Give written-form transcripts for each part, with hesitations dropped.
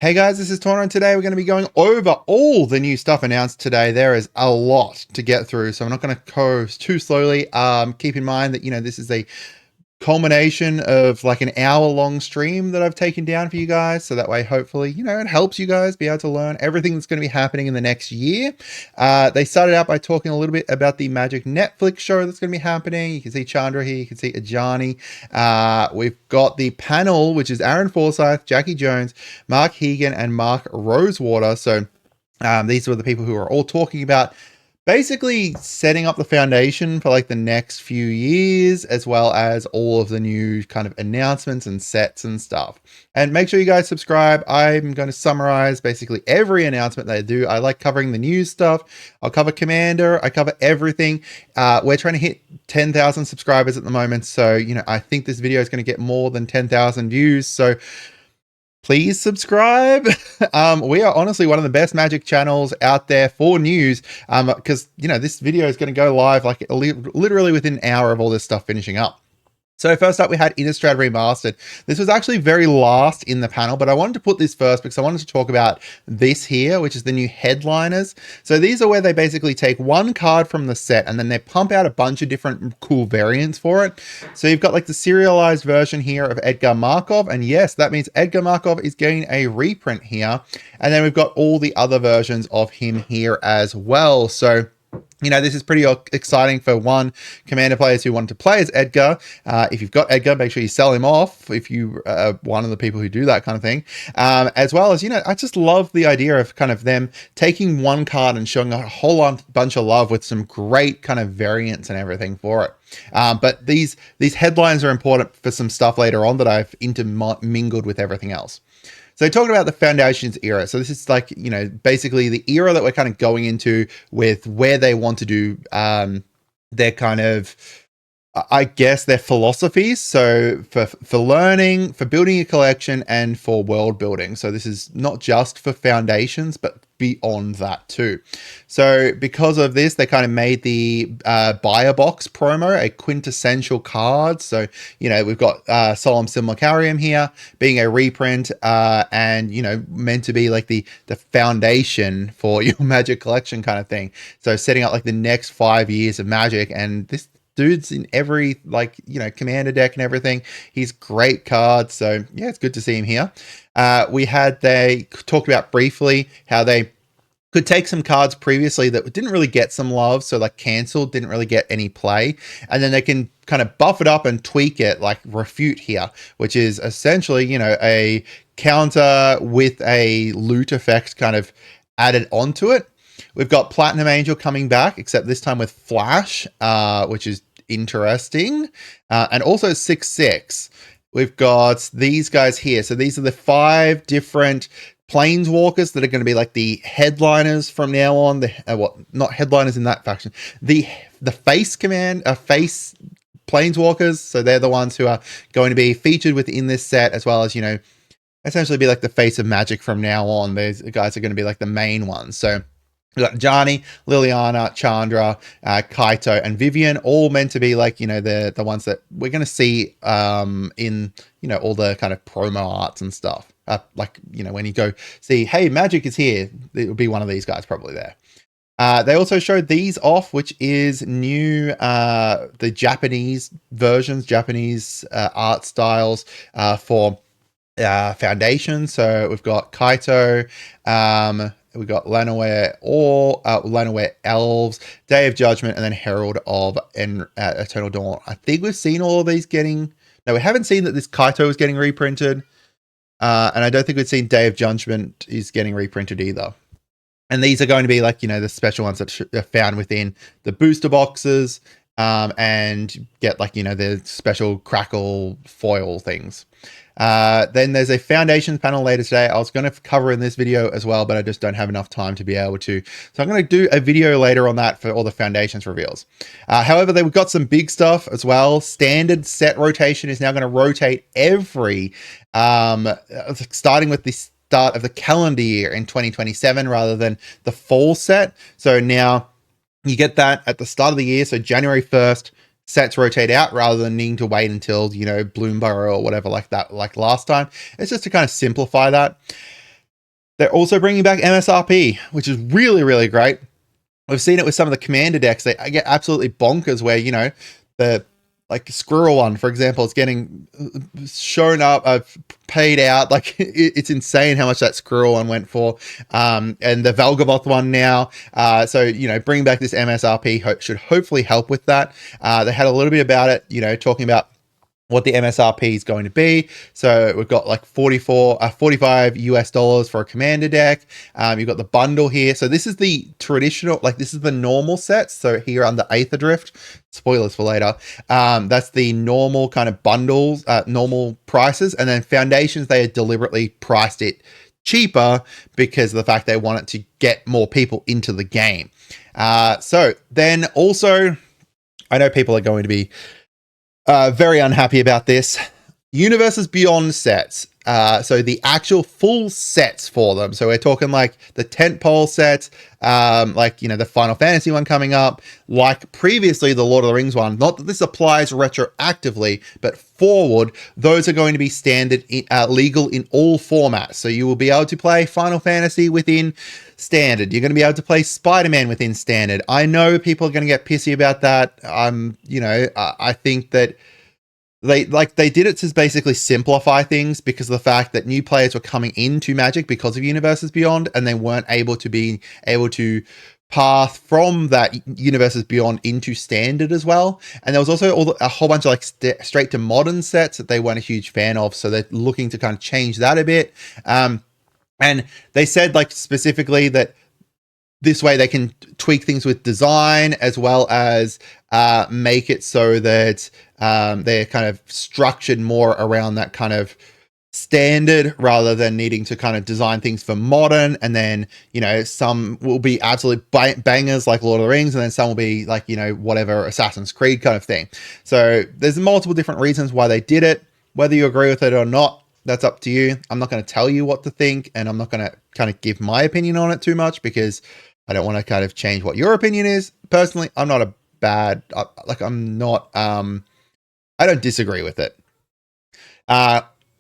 Hey guys, this is Tauna, and today we're going to be going over all the new stuff announced today. There is a lot to get through, so I'm not going to go too slowly. Keep in mind that, this is a culmination of like an hour-long stream that I've taken down for you guys, so that way, hopefully, it helps you guys be able to learn everything that's going to be happening in the next year. They started out by talking a little bit about the Magic Netflix show that's going to be happening. You can see Chandra here, you can see Ajani. We've got the panel, which is Aaron Forsyth, Jackie Jones, Mark Hegan, and Mark Rosewater. So these were the people who are all talking about basically setting up the foundation for like the next few years, as well as all of the new kind of announcements and sets and stuff. And make sure you guys subscribe. I'm going to summarize basically every announcement they do. I like covering the news stuff. I'll cover Commander. I cover everything. We're trying to hit 10,000 subscribers at the moment. So, I think this video is going to get more than 10,000 views. So please subscribe. We are honestly one of the best Magic channels out there for news, because this video is going to go live like literally within an hour of all this stuff finishing up. So first up, we had Inrad Remastered. This was actually very last in the panel, but I wanted to put this first because I wanted to talk about this here, which is the new headliners. So these are where they basically take one card from the set and then they pump out a bunch of different cool variants for it. So you've got like the serialized version here of Edgar Markov. And yes, that means Edgar Markov is getting a reprint here. And then we've got all the other versions of him here as well. So this is pretty exciting for Commander players who want to play as Edgar. If you've got Edgar, make sure you sell him off if you are one of the people who do that kind of thing. As well as, I just love the idea of kind of them taking one card and showing a whole bunch of love with some great kind of variants and everything for it. But these headlines are important for some stuff later on that I've intermingled with everything else. So talking about the Foundations era. So this is like, basically the era that we're kind of going into with where they want to do their kind of, I guess, their philosophies. So for learning, for building a collection, and for world building. So this is not just for Foundations, but beyond that too. So because of this, they kind of made the buyer box promo a quintessential card. So, we've got Solemn Simulacarium here being a reprint and, meant to be like the foundation for your Magic collection kind of thing. So setting up like the next 5 years of Magic, and this dude's in every Commander deck and everything. He's great card. So yeah, it's good to see him here. They talked about briefly how they could take some cards previously that didn't really get some love. So like Cancelled didn't really get any play. And then they can kind of buff it up and tweak it, like Refute here, which is essentially, a counter with a loot effect kind of added onto it. We've got Platinum Angel coming back, except this time with Flash, which is interesting. And also 6/6. We've got these guys here. So these are the 5 different Planeswalkers that are going to be like the headliners from now on. Not headliners in that faction. The face face Planeswalkers. So they're the ones who are going to be featured within this set, as well as, essentially be like the face of Magic from now on. These guys are going to be like the main ones. So we've got Ajani, Liliana, Chandra, Kaito, and Vivian, all meant to be like, the ones that we're going to see in, all the kind of promo arts and stuff. When you go see, hey, Magic is here, it will be one of these guys probably there. They also showed these off, which is new, the Japanese versions, Japanese art styles for Foundation. So we've got Kaito, we've got Llanowar Elves, Day of Judgment, and then Herald of Eternal Dawn. I think we've seen all of these getting... No, we haven't seen that this Kaito is getting reprinted. And I don't think we've seen Day of Judgment is getting reprinted either. And these are going to be like, the special ones that are found within the booster boxes and get like, the special crackle foil things. Then there's a Foundations panel later today. I was going to cover in this video as well, but I just don't have enough time to be able to. So I'm going to do a video later on that for all the Foundations reveals. However, we've got some big stuff as well. Standard set rotation is now going to rotate every, starting with the start of the calendar year in 2027 rather than the fall set. So now you get that at the start of the year. So January 1st, sets rotate out rather than needing to wait until, Bloomborough or whatever like that, like last time. It's just to kind of simplify that. They're also bringing back MSRP, which is really, really great. We've seen it with some of the commander decks. They get absolutely bonkers where, you know, the like Squirrel one, for example, is getting shown up, paid out. Like it's insane how much that Squirrel one went for. And the Valgavoth one now. So, you know, bringing back this MSRP should hopefully help with that. They had a little bit about it, you know, talking about what the MSRP is going to be. So we've got like 45 US dollars for a commander deck. You've got the bundle here. So this is the traditional, like this is the normal sets. So here under Aetherdrift, spoilers for later. That's the normal kind of bundles, normal prices. And then Foundations, they had deliberately priced it cheaper because of the fact they wanted to get more people into the game. So then also, I know people are going to be very unhappy about this. Universes Beyond sets. So the actual full sets for them. So we're talking like the tentpole sets, like, you know, the Final Fantasy one coming up, like previously the Lord of the Rings one. Not that this applies retroactively, but forward, those are going to be standard, legal in all formats. So you will be able to play Final Fantasy within standard. You're going to be able to play SpiderMan within standard. I know people are going to get pissy about that. You know, I think that they did it to basically simplify things because of the fact that new players were coming into Magic because of Universes Beyond, and they weren't able to path from that Universes Beyond into standard as well. And there was also a whole bunch of like straight to modern sets that they weren't a huge fan of, so they're looking to kind of change that a bit. And they said like specifically that this way they can tweak things with design as well as make it so that they're kind of structured more around that kind of standard rather than needing to kind of design things for modern. And then, you know, some will be absolute bangers like Lord of the Rings, and then some will be like, you know, whatever Assassin's Creed kind of thing. So there's multiple different reasons why they did it. Whether you agree with it or not, that's up to you. I'm not going to tell you what to think, and I'm not going to kind of give my opinion on it too much because I don't want to kind of change what your opinion is. Personally, I'm not a bad, I'm not, I don't disagree with it.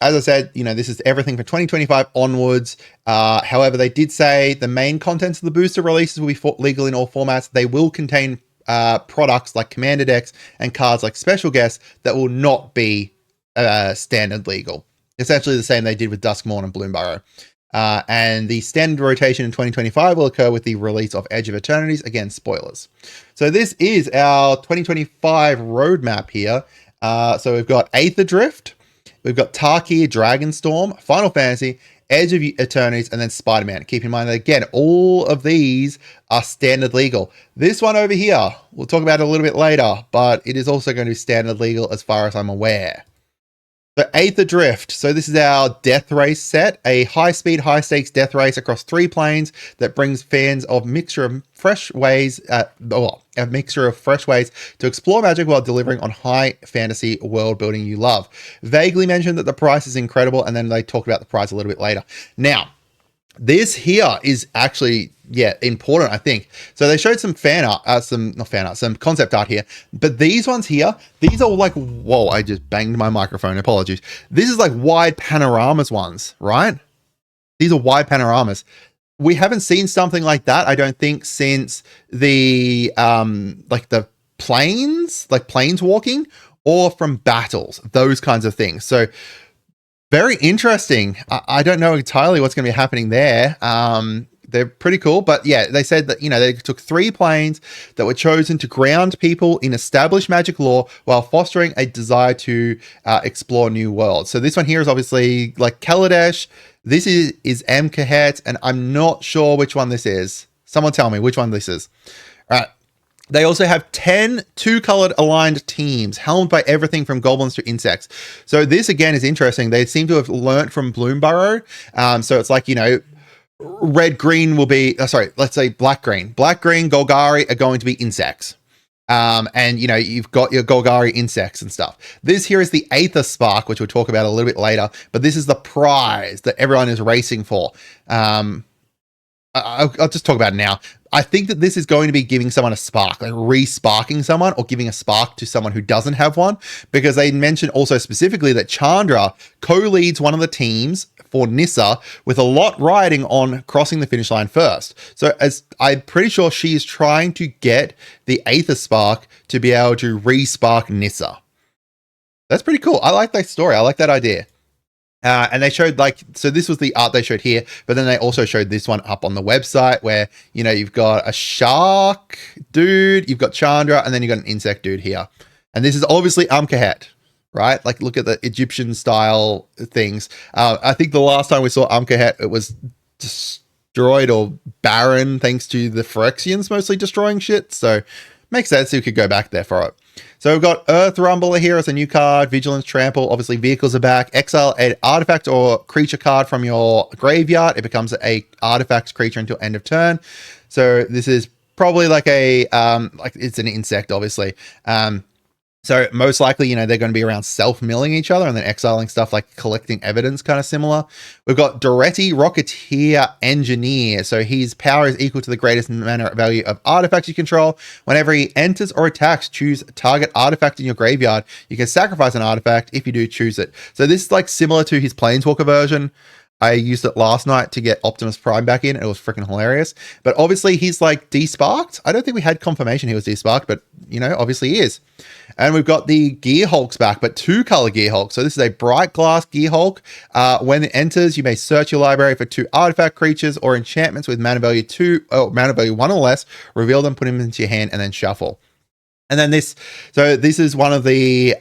As I said, you know, this is everything for 2025 onwards. However, they did say the main contents of the booster releases will be legal in all formats. They will contain products like commander decks and cards like Special Guests that will not be standard legal. Essentially the same they did with Duskmourn and Bloomburrow. And the standard rotation in 2025 will occur with the release of Edge of Eternities. Again, spoilers. So this is our 2025 roadmap here. So we've got Aetherdrift, we've got Tarkir, Dragonstorm, Final Fantasy, Edge of Eternities, and then Spider-Man. Keep in mind that, again, all of these are standard legal. This one over here, we'll talk about it a little bit later, but it is also going to be standard legal as far as I'm aware. So Aetherdrift. So this is our death race set, a high-speed, high-stakes death race across 3 planes that brings fans of a mixture of fresh ways to explore Magic while delivering on high fantasy world building you love. Vaguely mentioned that the price is incredible, and then they talk about the price a little bit later. Now, this here is actually, important, I think. So they showed some some concept art here. But these ones here, these are like, whoa, I just banged my microphone. Apologies. This is like wide panoramas ones, right? These are wide panoramas. We haven't seen something like that, I don't think, since the, like the planes, like planeswalking, or from battles, those kinds of things. So, very interesting. I don't know entirely what's going to be happening there. They're pretty cool, but yeah, they said that, you know, they took 3 planes that were chosen to ground people in established Magic lore while fostering a desire to explore new worlds. So this one here is obviously like Kaladesh. This is Amkahet, and I'm not sure which one this is. Someone tell me which one this is. All right. They also have 10 2-colored aligned teams, helmed by everything from goblins to insects. So this, again, is interesting. They seem to have learnt from Bloomburrow. So it's like, you know, red-green will be... let's say black-green. Black-green Golgari are going to be insects. And, you know, you've got your Golgari insects and stuff. This here is the Aether Spark, which we'll talk about a little bit later. But this is the prize that everyone is racing for. I'll just talk about it now. I think that this is going to be giving someone a spark, like re-sparking someone or giving a spark to someone who doesn't have one, because they mentioned also specifically that Chandra co-leads one of the teams for Nissa with a lot riding on crossing the finish line first. So as I'm pretty sure she is trying to get the Aether Spark to be able to re-spark Nissa. That's pretty cool. I like that story. I like that idea. And they showed so this was the art they showed here, but then they also showed this one up on the website where, you've got a shark dude, you've got Chandra, and then you've got an insect dude here. And this is obviously Umkahet, right? Like, look at the Egyptian style things. I think the last time we saw Umkahet, it was destroyed or barren thanks to the Phyrexians mostly destroying shit. So makes sense you could go back there for it. So we've got Earth Rumbler here as a new card, Vigilance Trample, obviously vehicles are back, exile an artifact or creature card from your graveyard, it becomes a artifact creature until end of turn. So this is probably like a, it's an insect obviously. So most likely, they're going to be around self-milling each other and then exiling stuff like collecting evidence, kind of similar. We've got Doretti Rocketeer Engineer. So his power is equal to the greatest mana value of artifacts you control. Whenever he enters or attacks, choose a target artifact in your graveyard. You can sacrifice an artifact if you do choose it. So this is like similar to his Planeswalker version. I used it last night to get Optimus Prime back in. It was freaking hilarious. But obviously he's like desparked. I don't think we had confirmation he was desparked, but obviously he is. And we've got the Gear Hulks back, but 2-color Gear Hulk. So this is a bright glass Gear Hulk. When it enters, you may search your library for 2 artifact creatures or enchantments with mana value 1 or less. Reveal them, put them into your hand, and then shuffle. And then this is one of the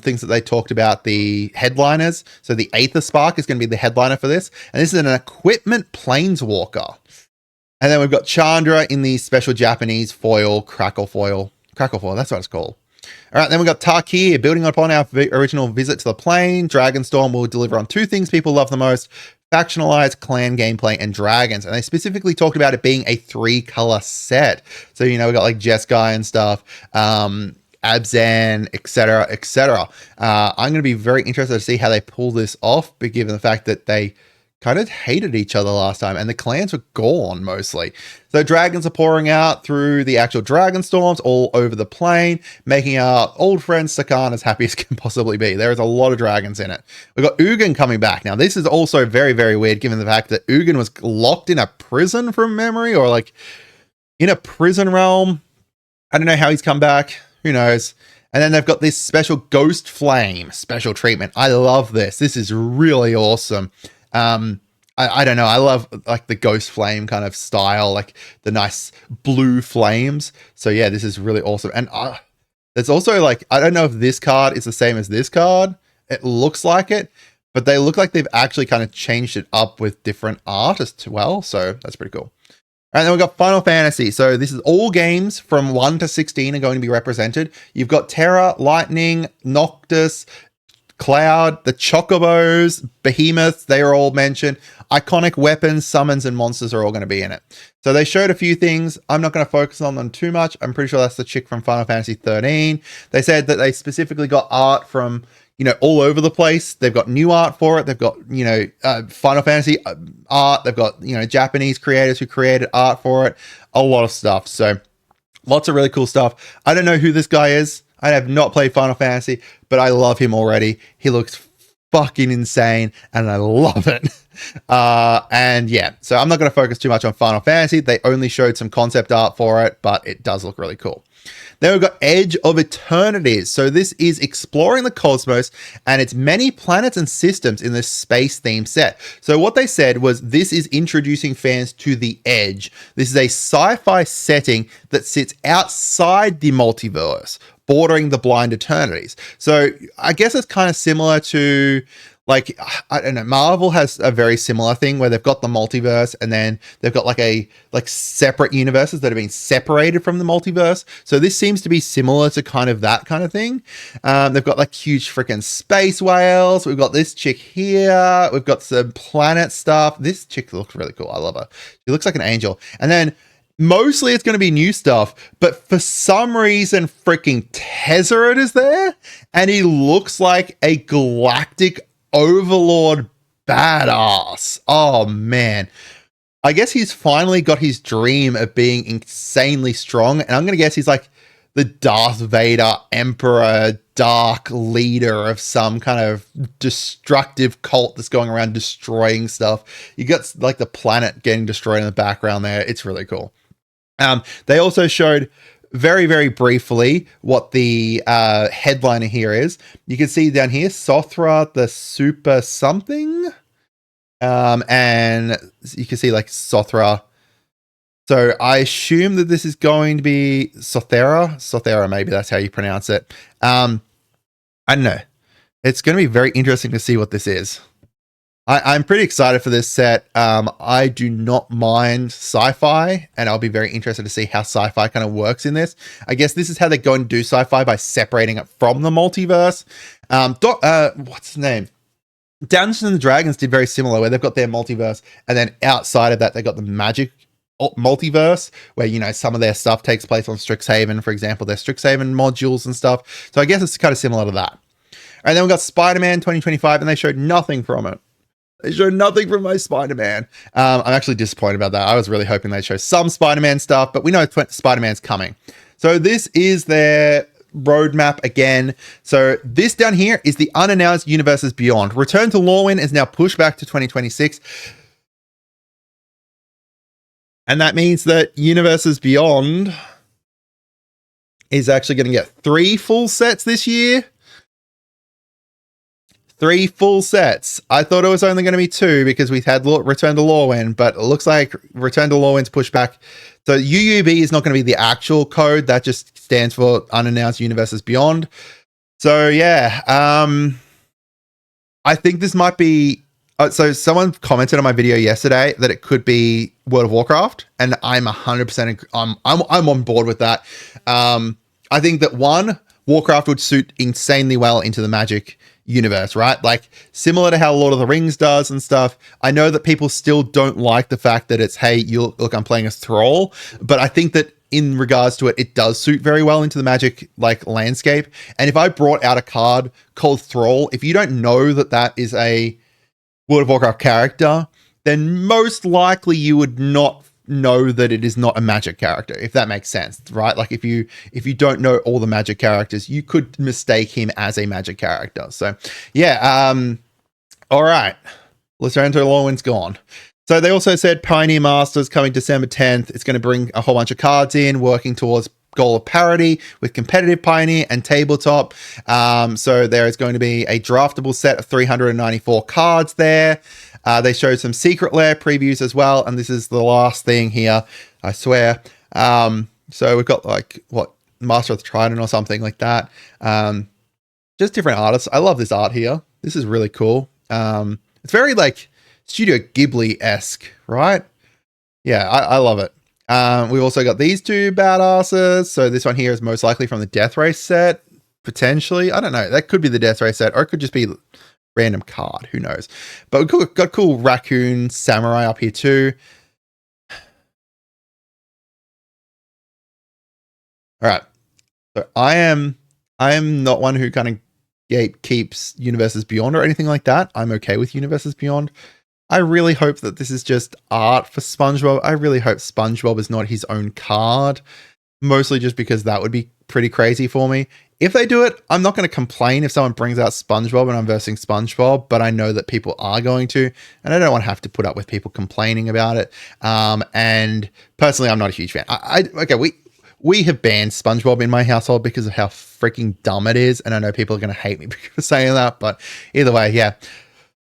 things that they talked about, the headliners. So the Aether Spark is going to be the headliner for this. And this is an equipment Planeswalker. And then we've got Chandra in the special Japanese foil, crackle foil, that's what it's called. All right, then we've got Tarkir, building upon our original visit to the plane. Dragonstorm will deliver on 2 things people love the most: factionalized clan gameplay and dragons. And they specifically talked about it being a 3-color set. So, we got like Jeskai and stuff, Abzan, etc., etc. I'm going to be very interested to see how they pull this off, but given the fact that they kind of hated each other last time and the clans were gone mostly. So dragons are pouring out through the actual dragon storms all over the plane, making our old friend Sakan as happy as can possibly be. There is a lot of dragons in it. We've got Ugin coming back. Now this is also very, very weird given the fact that Ugin was locked in a prison from memory, or like in a prison realm. I don't know how he's come back. Who knows? And then they've got this special Ghost Flame special treatment. I love this. This is really awesome. I don't know. I love like the Ghost Flame kind of style, like the nice blue flames. So yeah, this is really awesome. And there's also like, I don't know if this card is the same as this card. It looks like it, but they look like they've actually kind of changed it up with different art as well. So that's pretty cool. And then we've got Final Fantasy. So this is all games from 1 to 16 are going to be represented. You've got Terra, Lightning, Noctis, Cloud, the Chocobos, Behemoths, they are all mentioned. Iconic weapons, summons, and monsters are all going to be in it. So they showed a few things. I'm not going to focus on them too much. I'm pretty sure that's the chick from Final Fantasy 13. They said that they specifically got art from, all over the place. They've got new art for it. They've got, Final Fantasy art. They've got, Japanese creators who created art for it. A lot of stuff. So lots of really cool stuff. I don't know who this guy is. I have not played Final Fantasy, but I love him already. He looks fucking insane and I love it. And yeah, so I'm not going to focus too much on Final Fantasy. They only showed some concept art for it, but it does look really cool. Then we've got Edge of Eternities. So this is exploring the cosmos and its many planets and systems in this space theme set. So what they said was this is introducing fans to the Edge. This is a sci-fi setting that sits outside the multiverse, bordering the blind eternities. So I guess it's kind of similar to, like, I don't know, Marvel has a very similar thing where they've got the multiverse and then they've got like separate universes that have been separated from the multiverse. So this seems to be similar to kind of that kind of thing. They've got like huge freaking space whales. We've got this chick here. We've got some planet stuff. This chick looks really cool. I love her. She looks like an angel. And then mostly it's going to be new stuff, but for some reason, freaking Tezzeret is there, and he looks like a galactic overlord badass. Oh man. I guess he's finally got his dream of being insanely strong, and I'm going to guess he's like the Darth Vader Emperor dark leader of some kind of destructive cult that's going around destroying stuff. You got like the planet getting destroyed in the background there. It's really cool. They also showed very, very briefly what the headliner here is. You can see down here, Sothra the Super something. And you can see like Sothra. So I assume that this is going to be Sothera, maybe that's how you pronounce it. I don't know. It's going to be very interesting to see what this is. I'm pretty excited for this set. I do not mind sci-fi, and I'll be very interested to see how sci-fi kind of works in this. I guess this is how they're going to do sci-fi, by separating it from the multiverse. What's his name? Dungeons and Dragons did very similar, where they've got their multiverse, and then outside of that, they got the Magic multiverse, where, you know, some of their stuff takes place on Strixhaven, for example, their Strixhaven modules and stuff. So I guess it's kind of similar to that. And then we've got SpiderMan 2025, and they showed nothing from it. They showed nothing from my Spider-Man. I'm actually disappointed about that. I was really hoping they'd show some Spider-Man stuff, but we know Spider-Man's coming. So this is their roadmap again. So this down here is the unannounced Universes Beyond. Return to Lorwyn is now pushed back to 2026. And that means that Universes Beyond is actually going to get 3 full sets this year. 3 full sets. I thought it was only going to be 2 because we had Return to Lorwyn, but it looks like Return to Lorwyn's pushed back. So UUB is not going to be the actual code. That just stands for Unannounced Universes Beyond. So yeah, I think this might be... so someone commented on my video yesterday that it could be World of Warcraft, and I'm 100%... I'm on board with that. I think that, one, Warcraft would suit insanely well into the Magic universe, right? Like, similar to how Lord of the Rings does and stuff. I know that people still don't like the fact that it's, hey, look, I'm playing as Thrall, but I think that in regards to it, it does suit very well into the Magic like landscape. And if I brought out a card called Thrall, if you don't know that that is a World of Warcraft character, then most likely you would not know that it is not a Magic character, if that makes sense, right? Like, if you don't know all the Magic characters, you could mistake him as a Magic character. So yeah, all right, let's turn to Lorwyn's gone. So they also said Pioneer Masters coming December 10th. It's going to bring a whole bunch of cards in, working towards goal of parity with competitive Pioneer and tabletop. So there is going to be a draftable set of 394 cards there. They showed some Secret Lair previews as well, and this is the last thing here, I swear. So we've got like, what, Master of the Trident or something like that. Just different artists. I love this art here. This is really cool. It's very like Studio Ghibli-esque, right? Yeah, I love it. We've also got these 2 badasses. So this one here is most likely from the Death Race set, potentially. I don't know. That could be the Death Race set, or it could just be random card. Who knows? But we've got cool raccoon samurai up here too. All right. So I am not one who kind of keeps Universes Beyond or anything like that. I'm okay with Universes Beyond. I really hope that this is just art for SpongeBob. I really hope SpongeBob is not his own card, mostly just because that would be pretty crazy for me. If they do it, I'm not going to complain if someone brings out SpongeBob and I'm versing SpongeBob, but I know that people are going to, and I don't want to have to put up with people complaining about it. And personally, I'm not a huge fan. Okay, we have banned SpongeBob in my household because of how freaking dumb it is, and I know people are going to hate me for saying that, but either way, yeah.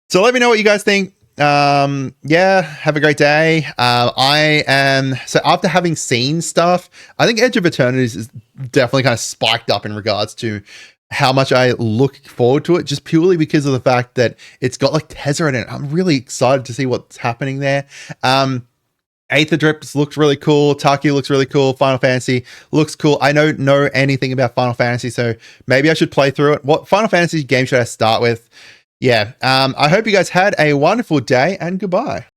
So let me know what you guys think. Yeah, have a great day. So after having seen stuff, I think Edge of Eternities is definitely kind of spiked up in regards to how much I look forward to it, just purely because of the fact that it's got like Tezzeret in it. I'm really excited to see what's happening there. Aetherdrift looks really cool. Tarkir looks really cool. Final Fantasy looks cool. I don't know anything about Final Fantasy, so maybe I should play through it. What Final Fantasy game should I start with? Yeah, I hope you guys had a wonderful day, and goodbye.